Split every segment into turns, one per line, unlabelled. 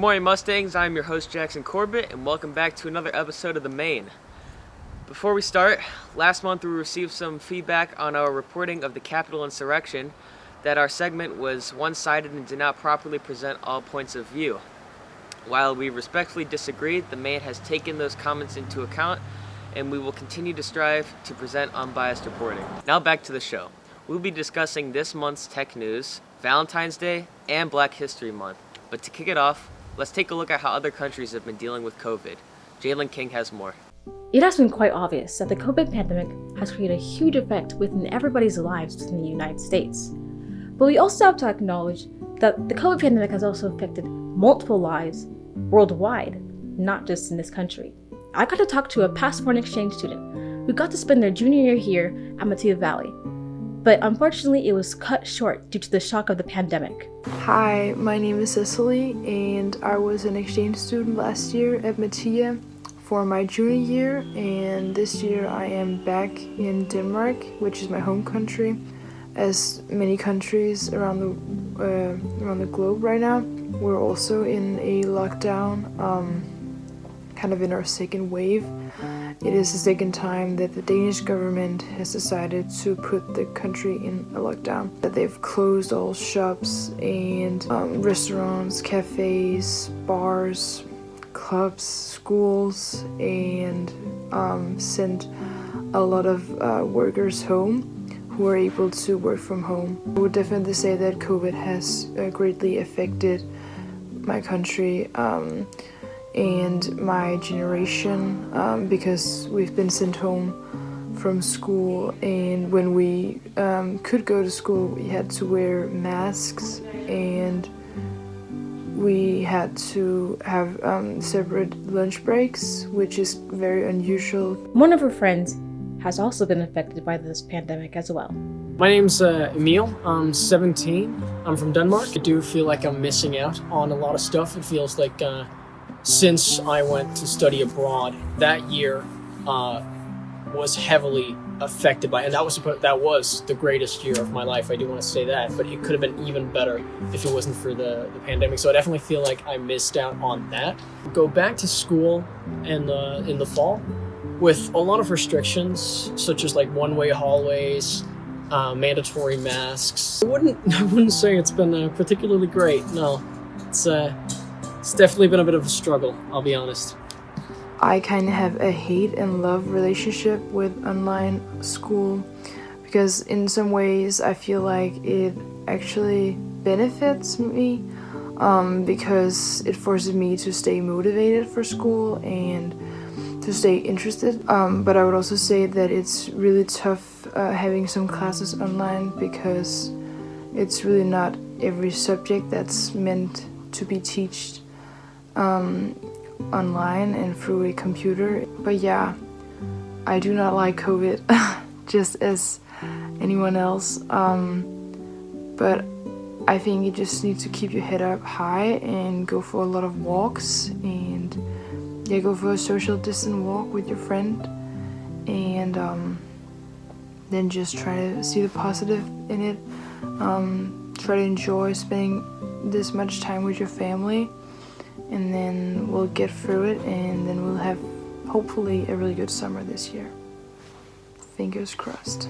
morning, Mustangs. I'm your host, Jackson Corbett, and welcome back to another episode of The Main. Before we start, last month we received some feedback on our reporting of the Capitol insurrection, that our segment was one-sided and did not properly present all points of view. While we respectfully disagree, The Main has taken those comments into account, and we will continue to strive to present unbiased reporting. Now back to the show. We'll be discussing this month's tech news, Valentine's Day, and Black History Month. But to kick it off, let's take a look at how other countries have been dealing with COVID. Jalen King has more.
It has been quite obvious that the COVID pandemic has created a huge effect within everybody's lives within the United States. But we also have to acknowledge that the COVID pandemic has also affected multiple lives worldwide, not just in this country. I got to talk to a past foreign exchange student who got to spend their junior year here at Mattia Valley. But unfortunately, it was cut short due to the shock of the pandemic.
Hi, my name is Cecily, and I was an exchange student last year at Mattia for my junior year, and this year I am back in Denmark, which is my home country. As many countries around the globe right now, we're also in a lockdown, kind of in our second wave. It is the second time that the Danish government has decided to put the country in a lockdown. That they've closed all shops and restaurants, cafes, bars, clubs, schools, and sent a lot of workers home who are able to work from home. I would definitely say that COVID has greatly affected my country and my generation because we've been sent home from school, and when we could go to school we had to wear masks and we had to have separate lunch breaks, which is very unusual.
One of her friends has also been affected by this pandemic as well.
My name's Emil. I'm 17. I'm from Denmark. I do feel like I'm missing out on a lot of stuff. It feels like since I went to study abroad, that year was heavily affected by, and that was the greatest year of my life. I do want to say that, but it could have been even better if it wasn't for the pandemic. So I definitely feel like I missed out on that. Go back to school in the fall with a lot of restrictions, such as like one-way hallways, mandatory masks. I wouldn't say it's been particularly great. No, it's definitely been a bit of a struggle, I'll be honest.
I kind of have a hate and love relationship with online school because in some ways I feel like it actually benefits me because it forces me to stay motivated for school and to stay interested. But I would also say that it's really tough having some classes online because it's really not every subject that's meant to be taught online and through a computer. But yeah, I do not like COVID just as anyone else. But I think you just need to keep your head up high and go for a lot of walks and go for a social distance walk with your friend, and then just try to see the positive in it. Try to enjoy spending this much time with your family, and then we'll get through it, and then we'll have hopefully a really good summer this year. Fingers crossed.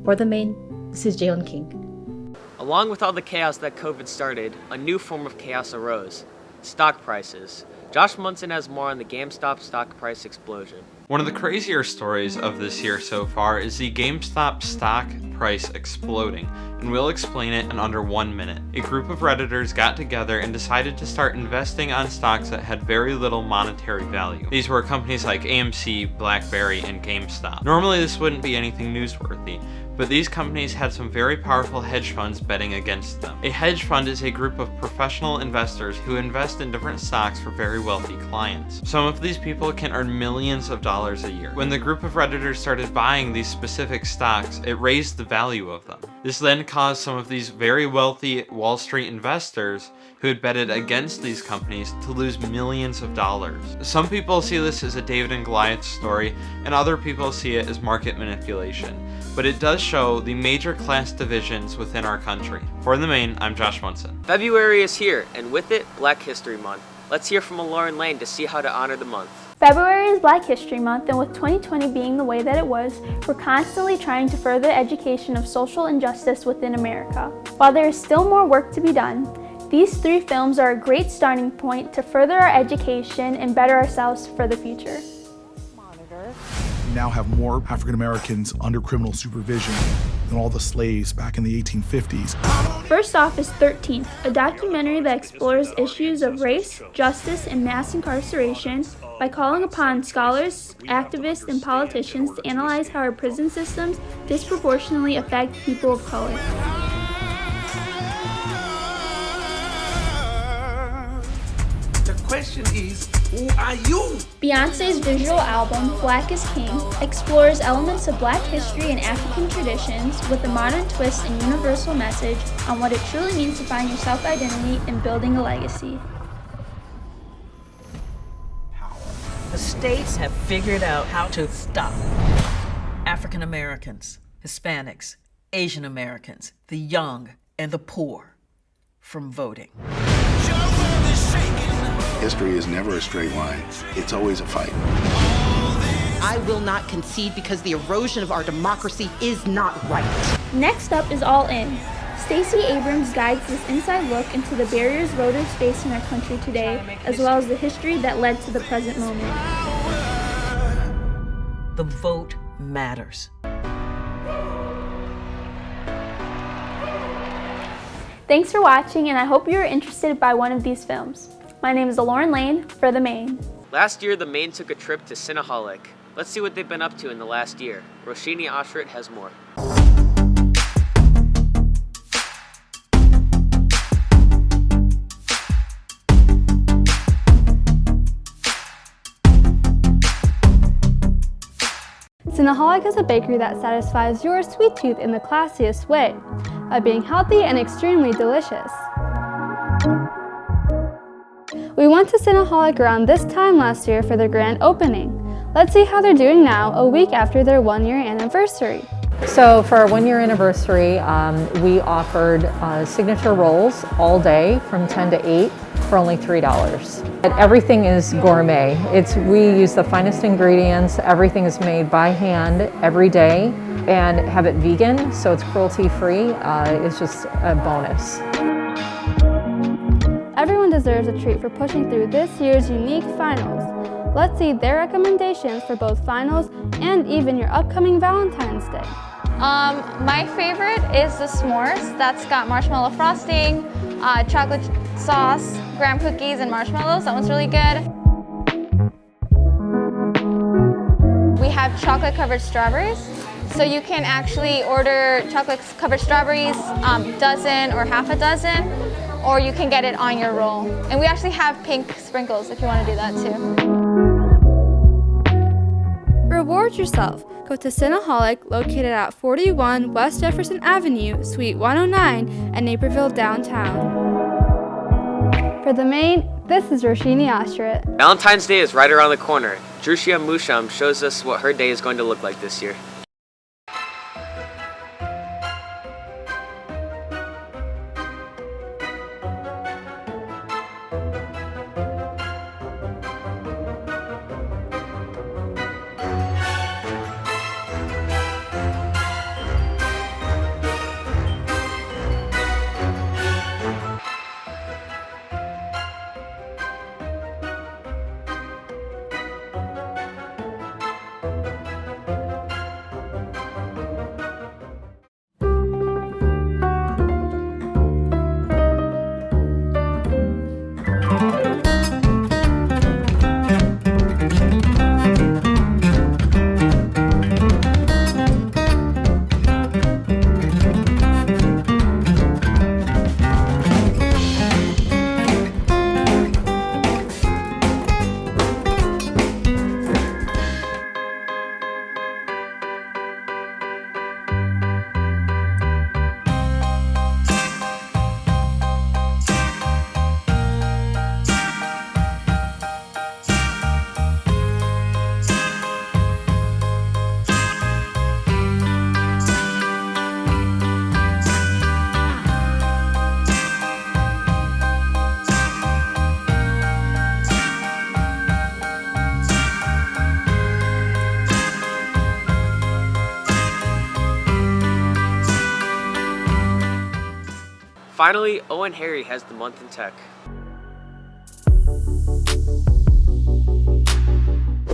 For The Main, this is Jalen King.
Along with all the chaos that COVID started, a new form of chaos arose: stock prices. Josh Munson has more on the GameStop stock price explosion.
One of the crazier stories of this year so far is the GameStop stock price exploding, and we'll explain it in under 1 minute. A group of Redditors got together and decided to start investing on stocks that had very little monetary value. These were companies like AMC, BlackBerry, and GameStop. Normally this wouldn't be anything newsworthy, but these companies had some very powerful hedge funds betting against them. A hedge fund is a group of professional investors who invest in different stocks for very wealthy clients. Some of these people can earn millions of dollars a year. When the group of Redditors started buying these specific stocks, it raised the value of them. This then caused some of these very wealthy Wall Street investors who had betted against these companies to lose millions of dollars. Some people see this as a David and Goliath story, and other people see it as market manipulation. But it does show the major class divisions within our country. For The Main, I'm Josh Munson.
February is here, and with it, Black History Month. Let's hear from Lauren Lane to see how to honor the month.
February is Black History Month, and with 2020 being the way that it was, we're constantly trying to further education of social injustice within America. While there is still more work to be done, these 3 films are a great starting point to further our education and better ourselves for the future.
We now have more African Americans under criminal supervision than all the slaves back in the 1850s.
First off is 13th, a documentary that explores issues of race, justice, and mass incarceration by calling upon scholars, activists, and politicians to analyze how our prison systems disproportionately affect people of color.
The question is, who are you?
Beyonce's visual album, Black is King, explores elements of Black history and African traditions with a modern twist and universal message on what it truly means to find your self-identity and building a legacy.
The states have figured out how to stop African Americans, Hispanics, Asian Americans, the young, and the poor from voting.
History is never a straight line. It's always a fight.
I will not concede because the erosion of our democracy is not right.
Next up is All In. Stacey Abrams guides this inside look into the barriers voters face in our country today, as well as the history that led to the present moment.
The vote matters.
Thanks for watching, and I hope you are interested by one of these films. My name is Lauren Lane for The Maine.
Last year, the Maine took a trip to Cinnaholic. Let's see what they've been up to in the last year. Roshini Ashrit has more.
Cinnaholic is a bakery that satisfies your sweet tooth in the classiest way, by being healthy and extremely delicious. We went to Cinnaholic around this time last year for their grand opening. Let's see how they're doing now, a week after their 1-year anniversary.
So for our 1-year anniversary, we offered signature rolls all day from 10 to 8 for only $3. And everything is gourmet. We use the finest ingredients. Everything is made by hand every day and have it vegan, so it's cruelty-free. It's just a bonus.
Everyone deserves a treat for pushing through this year's unique finals. Let's see their recommendations for both finals and even your upcoming Valentine's Day.
My favorite is the s'mores. That's got marshmallow frosting, chocolate sauce, graham cookies, and marshmallows. That one's really good. We have chocolate covered strawberries. So you can actually order chocolate covered strawberries, dozen or half a dozen, or you can get it on your roll. And we actually have pink sprinkles if you want to do that too.
Reward yourself. Go to Cineaholic, located at 41 West Jefferson Avenue, Suite 109 at Naperville downtown. For The Maine, this is Roshini Ashrit.
Valentine's Day is right around the corner. Dryusha Musham shows us what her day is going to look like this year. finally, Owen Harry has the month in tech.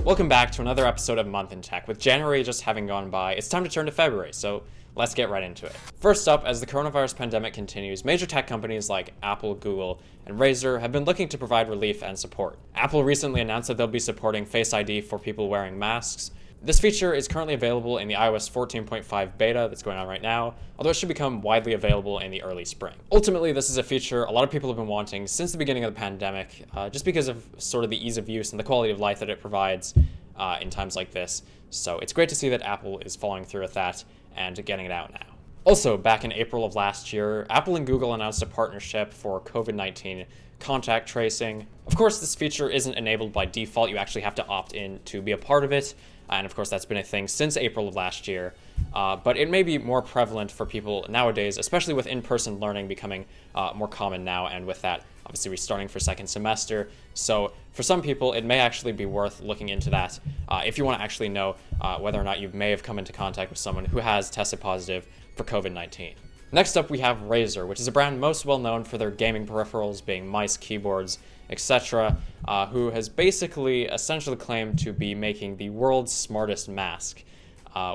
Welcome back to another episode of Month in Tech. With January just having gone by, it's time to turn to February, so let's get right into it. First up, as the coronavirus pandemic continues, major tech companies like Apple, Google, and Razer have been looking to provide relief and support. Apple recently announced that they'll be supporting Face ID for people wearing masks. This feature is currently available in the iOS 14.5 beta that's going on right now, although it should become widely available in the early spring. Ultimately, this is a feature a lot of people have been wanting since the beginning of the pandemic, just because of sort of the ease of use and the quality of life that it provides in times like this. So it's great to see that Apple is following through with that and getting it out now. Also, back in April of last year, Apple and Google announced a partnership for COVID-19 contact tracing. Of course, this feature isn't enabled by default. You actually have to opt in to be a part of it. And of course, that's been a thing since April of last year. But it may be more prevalent for people nowadays, especially with in-person learning becoming more common now. And with that, obviously, we're starting for second semester. So for some people, it may actually be worth looking into that if you want to actually know whether or not you may have come into contact with someone who has tested positive for COVID-19. Next up, we have Razer, which is a brand most well known for their gaming peripherals, being mice, keyboards, etc., who has basically essentially claimed to be making the world's smartest mask,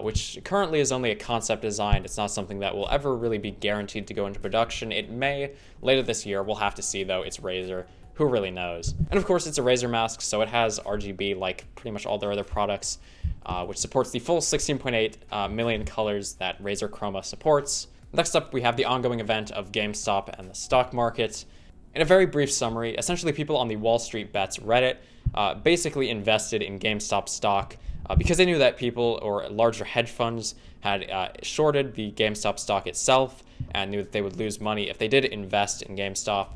which currently is only a concept design. It's not something that will ever really be guaranteed to go into production. It may later this year. We'll have to see, though. It's Razer. Who really knows? And of course, it's a Razer mask, so it has RGB like pretty much all their other products, which supports the full 16.8 million colors that Razer Chroma supports. Next up, we have the ongoing event of GameStop and the stock market. In a very brief summary, essentially people on the Wall Street Bets Reddit basically invested in GameStop stock because they knew that people or larger hedge funds had shorted the GameStop stock itself and knew that they would lose money if they did invest in GameStop.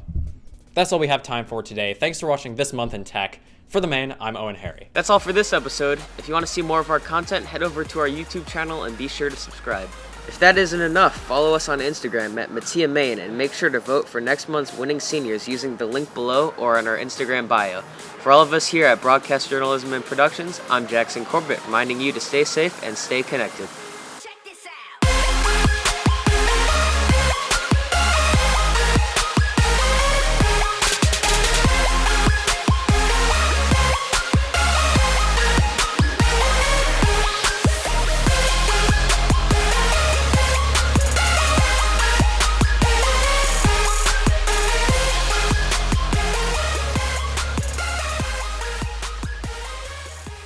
That's all we have time for today. Thanks for watching This Month in Tech. For The Main, I'm Owen Harry.
That's all for this episode. If you want to see more of our content, head over to our YouTube channel and be sure to subscribe. If that isn't enough, follow us on Instagram at @MVHSMane and make sure to vote for next month's winning seniors using the link below or on our Instagram bio. For all of us here at Broadcast Journalism and Productions, I'm Jackson Corbett, reminding you to stay safe and stay connected.